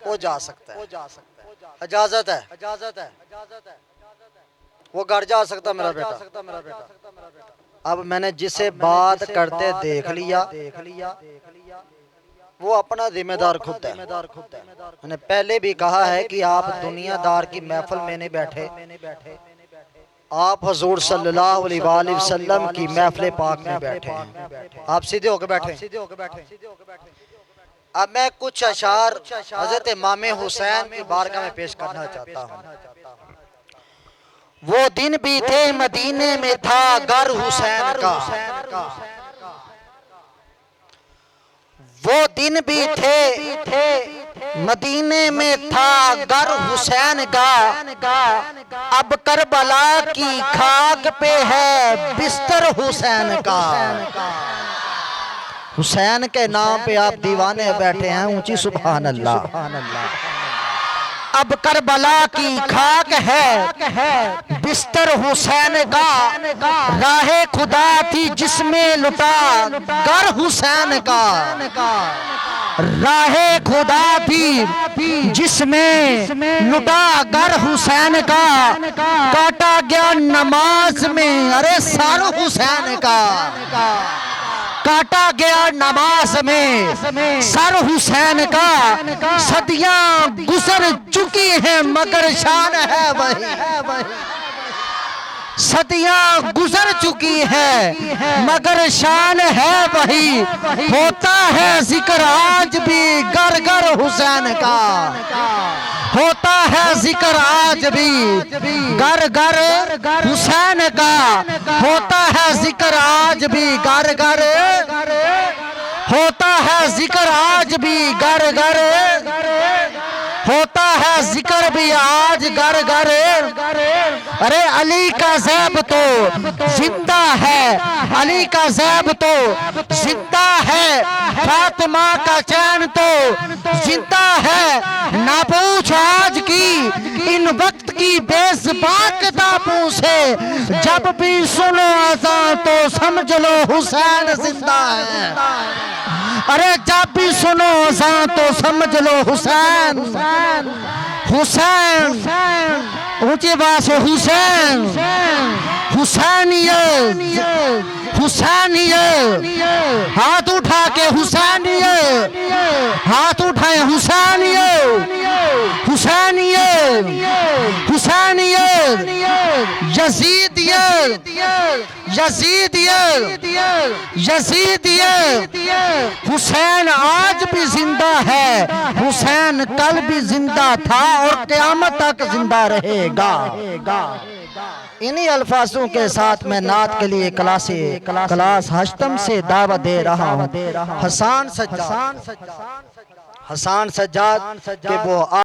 वो जा सकता है, इजाजत है, वो घर जा सकता मेरा बेटा। अब मैंने जिसे बात करते देख लिया वो अपना जिम्मेदार खुद है। मैंने पहले भी कहा है कि आप दुनियादार की महफिल में नहीं बैठे, आप हुजूर सल्लल्लाहु अलैहि वसल्लम की महफिल पाक में बैठे हैं। आप सीधे होकर बैठे। अब मैं कुछ अशार हजरत इमाम हुसैन की बारगाह में पेश करना चाहता हूँ। वो दिन भी थे मदीने में था घर हुसैन का, वो दिन भी थे मदीने में था घर हुसैन का, अब करबला की खाक पे है बिस्तर हुसैन का। हुसैन के नाम पे आप दीवाने बैठे हैं, ऊंची सुभान अल्लाह। अब करबला की खाक है बिस्तर हुसैन का, राहे खुदा थी जिसमें लुटा घर हुसैन का, राहे खुदा थी जिसमें लुटा घर हुसैन का, काटा गया नमाज में अरे सर हुसैन का, काटा गया नमाज में सर हुसैन का, सदियां गुजर चुकी हैं मगर शान है वही, सदियां गुजर चुकी है मगर शान है वही, होता है जिक्र आज भी घर घर हुसैन का, होता है जिक्र आज भी घर घर हुसैन का, होता है जिक्र आज भी घर घर, होता है जिक्र आज भी घर घर, होता है जिक्र भी आज घर घर। अरे अली का ज़ैब तो जिंदा है, अली का ज़ैब तो जिंदा है, फातिमा का चैन तो जिंदा है, ना पूछ आज की इन वक्त की बेज़बान किताबों से, जब भी सुनो अज़ान तो समझ लो हुसैन जिंदा है। अरे जब भी सुनो अज़ान तो समझ लो हुसैन, हुसैन ऊंची बात से हुसैन, हुसैनिये, हुसैनिये, हाथ उठा के हुसैनिये, हाथ उठाए हुसैनिये, हुसैनिये, हुसैनिये, यजीदिये, यजीदिये, यजीदिये। हुसैन आज भी जिंदा है, हुसैन कल भी जिंदा था और क़यामत तक जिंदा रहेगा। इन्हीं अल्फाजों के साथ मैं नात के लिए क्लास हश्तम से दावत दे रहा हूँ। हसन सज्जाद के वो